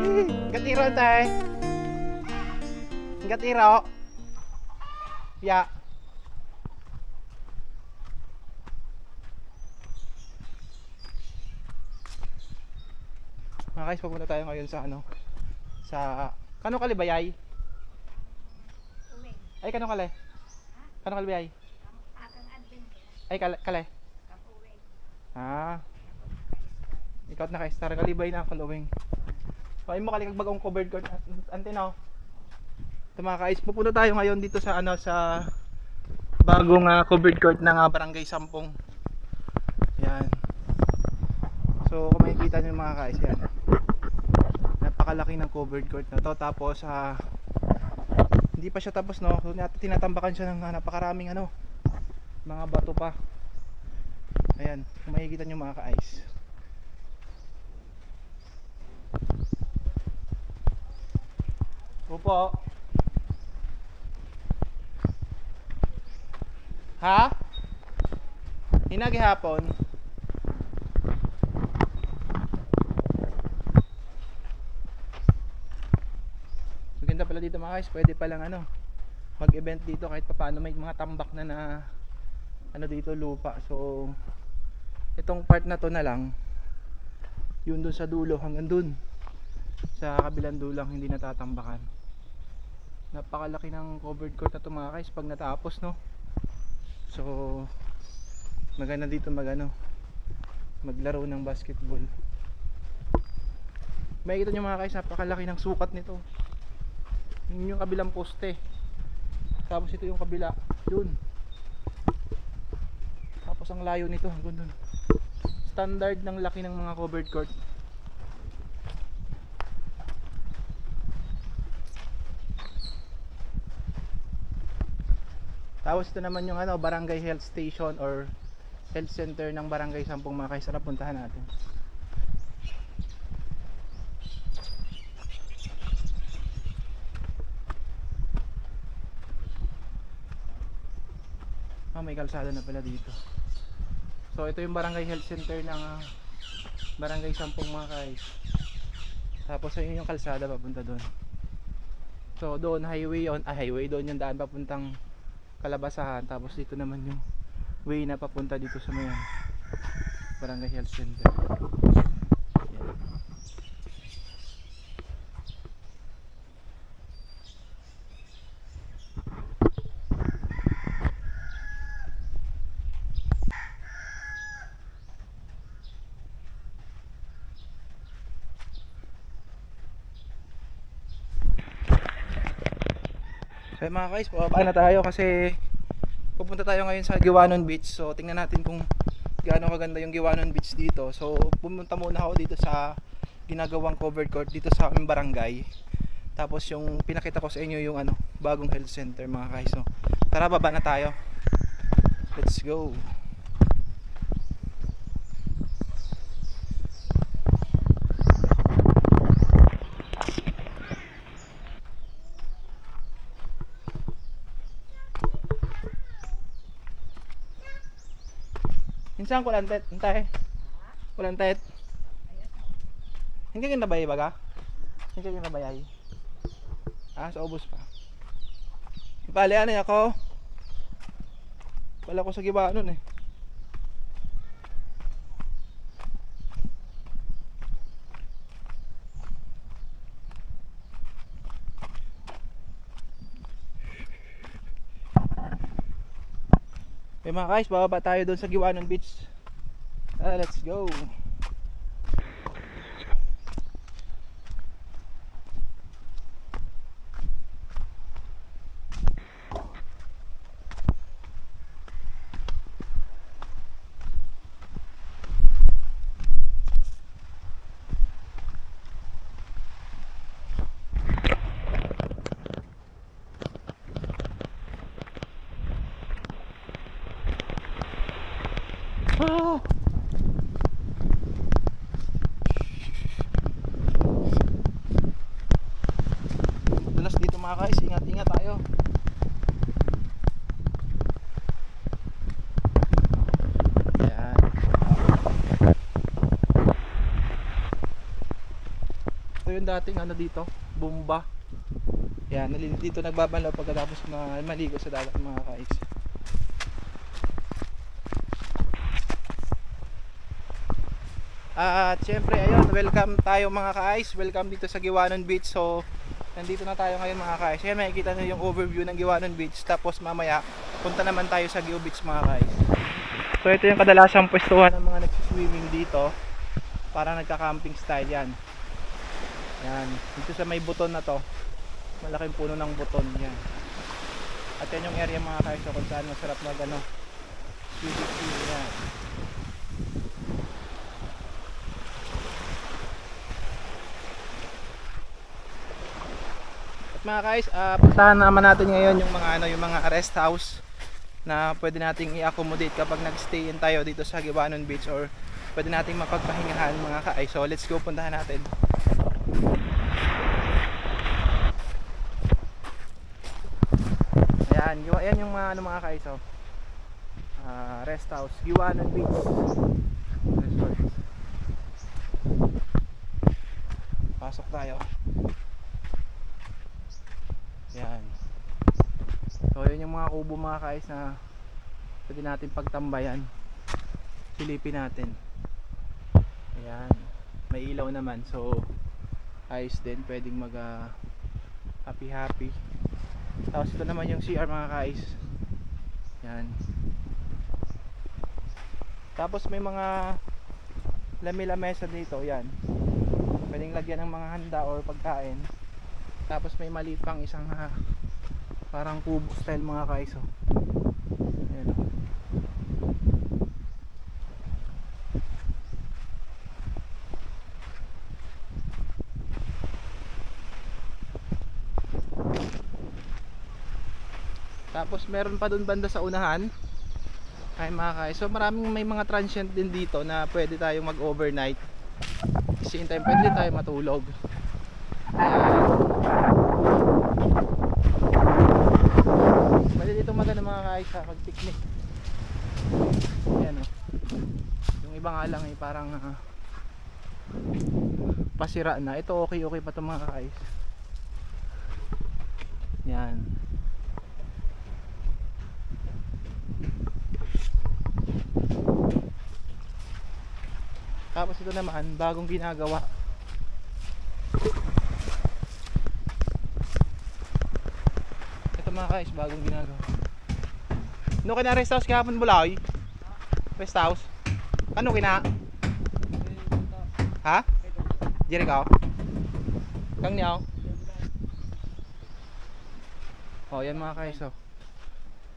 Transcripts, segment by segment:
Gatiro tay. Gatiro. Ya. Mga guys, pupunta tayo ngayon sa ano? Sa Kano Kalibayay? Ay kano kale? Kano Kalibayay? Ay kale. Ah. Ikaw na ka-star Kalibay na ako luwing. Ay mo kalikag bagong covered court antinaw. Ito mga guys, pupunta tayo ngayon dito sa ano sa bagong covered court ng Barangay Sampung. Yan. So kung makikita niyo mga guys, yan. Napakalaki ng covered court na to. Tapos hindi pa siya tapos, no. So tinatambakan siya ng napakaraming ano, mga bato pa. Ayan, kung makikita niyo mga guys. Opo. Ha? Hinagi hapon. Maganda pala dito mga guys. Pwede palang ano, mag-event dito kahit paano. May mga tambak na ano dito, lupa. So itong part na to na lang, yun dun sa dulo hanggang dun sa kabilang dulang hindi natatambakan. Napakalaki ng covered court na to mga guys pag natapos, no. So maganda dito maglaro ng basketball. Makikita nyo mga guys, napakalaki ng sukat nito. Yun yung kabilang poste, tapos ito yung kabila dun, tapos ang layo nito hanggang dun. Standard ng laki ng mga covered court. Tapos ito naman yung ano, barangay health station or health center ng Barangay Sampung mga guys. Tara, puntahan natin. May kalsada na pala dito. So ito yung barangay health center ng Barangay Sampung mga guys. Tapos ayun yung kalsada papunta doon. So doon highway doon yung daan papuntang Kalabasahan. Tapos dito naman yung way na papunta dito sa mayan Barangay Health Center. So mga guys, pababa na tayo kasi pupunta tayo ngayon sa Giwanon Beach. So tingnan natin kung gaano kaganda yung Giwanon Beach dito. So pumunta muna ako dito sa ginagawang covered court dito sa aming barangay. Tapos yung pinakita ko sa inyo yung ano, bagong health center mga guys. So tara, baba na tayo. Let's go. Minsan kulantet, entay. Kulantet. Hindi ka nabayay baga? Hindi ka nabayay. Sa ubos pa. Ipali ano ako? Wala ko sa Giwanon eh. Okay mga guys, bababa tayo doon sa Giwanon Beach. Let's go. Ito yung dating ano dito, bomba. Yan, dito nagbabalaw pagkatapos maligo sa dagat mga kais. At syempre ayun, welcome tayo mga kais. Welcome dito sa Giwanon Beach. So nandito na tayo ngayon mga kais. Ayan, makikita nyo yung overview ng Giwanon Beach. Tapos mamaya punta naman tayo sa Giw Beach mga kais. So ito yung kadalasang pwestuhan ng mga nagsiswimming dito. Para nagka-camping style yan. Yan, dito sa may buton na to. Malaking puno ng buton yan. At yan yung area mga kais kung saan masarap mag swimming yan. Mga guys, puntahan naman natin ngayon yung mga rest house na pwede nating i-accommodate kapag nag-stay-in tayo dito sa Giwanon Beach, or pwede nating mapagpahingahan mga guys. So let's go, puntahan natin. Ayan yung mga guys, rest house, Giwanon Beach Resort. Pasok tayo. Yan. So yun yung mga kubo mga kais na pwede natin pagtambayan. Silipin natin. Ayan. May ilaw naman, so ayos din, pwedeng mag happy. Tapos ito naman yung CR mga kais. Yan. Tapos may mga lamesa dito. Yan. Pwedeng lagyan ng mga handa or pagkain. Tapos may maliit pang isang parang kubo style mga kaiso. Ayan o. Tapos meron pa dun banda sa unahan ay mga kaiso. May mga transient din dito na pwede tayong mag overnight. Kasi in time pwede tayo matulog. Pwede dito maganda mga kais sa pag-picnic. Ayan o. Yung iba nga lang ay parang pasira na. Ito okay pa ito mga kais. Yan. Tapos ito naman bagong ginagawa. Mga guys, bagong ginagawa. Ano kina rest house kahapon Bulay? Rest house? Ano kina? Ha? Jericho? Kang niyaw? Oh, yan mga guys. Oh.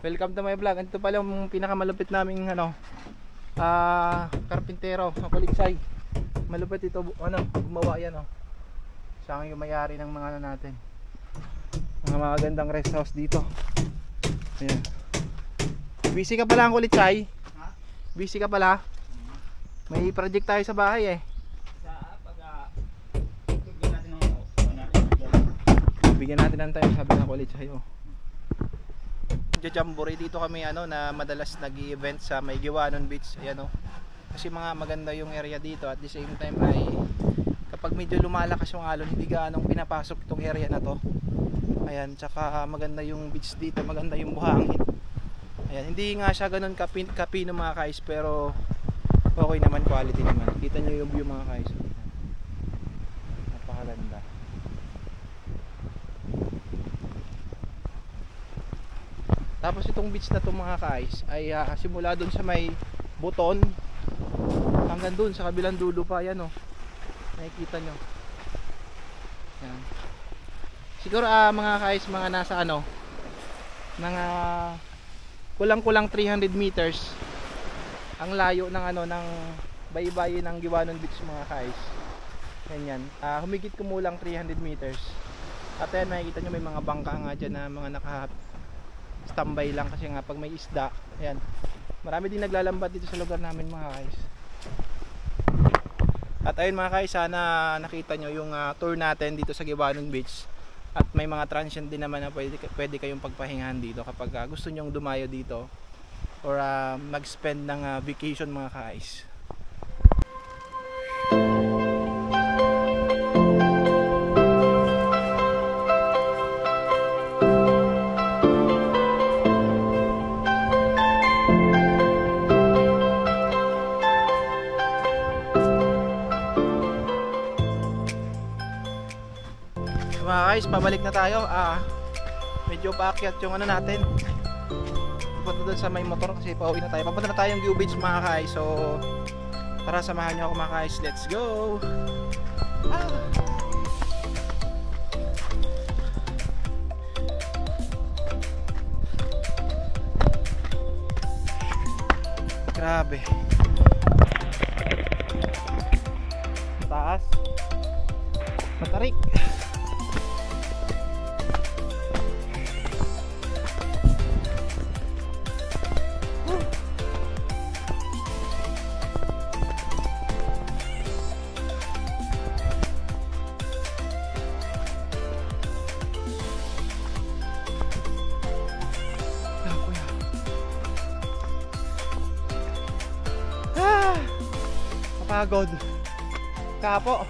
Welcome to my vlog. Ito pala yung pinakamalupit naming karpintero, Kulitsay. Malupit ito, gumawa yan oh. Siya yung may-ari ng mga natin. Mga magandang rest house dito. Ayan. Busy ka pala ang Kulitsay? Ha? Busy ka pala? May project tayo sa bahay eh. Bigyan natin ng time, sabi ng Kulitsay oh. Jamboree dito kami na madalas nag-i-event sa may Giwanon Beach. Ayan oh. Kasi mga maganda yung area dito, at the same time ay kapag medyo lumalakas yung alon, hindi gaanong pinapasok itong area na to. Ayan, tsaka maganda yung beach dito, maganda yung buhangin. Ayan, hindi nga siya ganun kapino mga kais, pero okay naman, quality naman. Kita nyo yung view mga kais. Napakaganda. Tapos itong beach na to mga kais ay simula dun sa may buton hanggang dun sa kabilang dulo pa. Ayan oh. Nakikita nyo. Ayan. Siguro mga kais, mga nasa mga kulang-kulang 300 meters ang layo ng ng baybayin ng Giwanon Beach mga kais. Ganyan. Humigit kumulang 300 meters. At ayan, makikita nyo may mga bangka nga dyan na mga naka-standby lang kasi nga pag may isda. Ayan. Marami din naglalambat dito sa lugar namin mga kais. At ayun mga kais, sana nakita nyo yung tour natin dito sa Giwanon Beach. At may mga transient din naman na pwede kayong pagpahingahan dito kapag gusto nyong dumayo dito or mag-spend ng vacation mga kais. mga guys, pabalik na tayo. Medyo paakyat yung ano natin. Pupunta doon sa may motor kasi pauwi na tayo. Papunta na tayo yung View Beach mga guys. So tara, samahan nyo ako mga guys. Let's go! Grabe. Mataas. Matarik. Pagod. Kapo.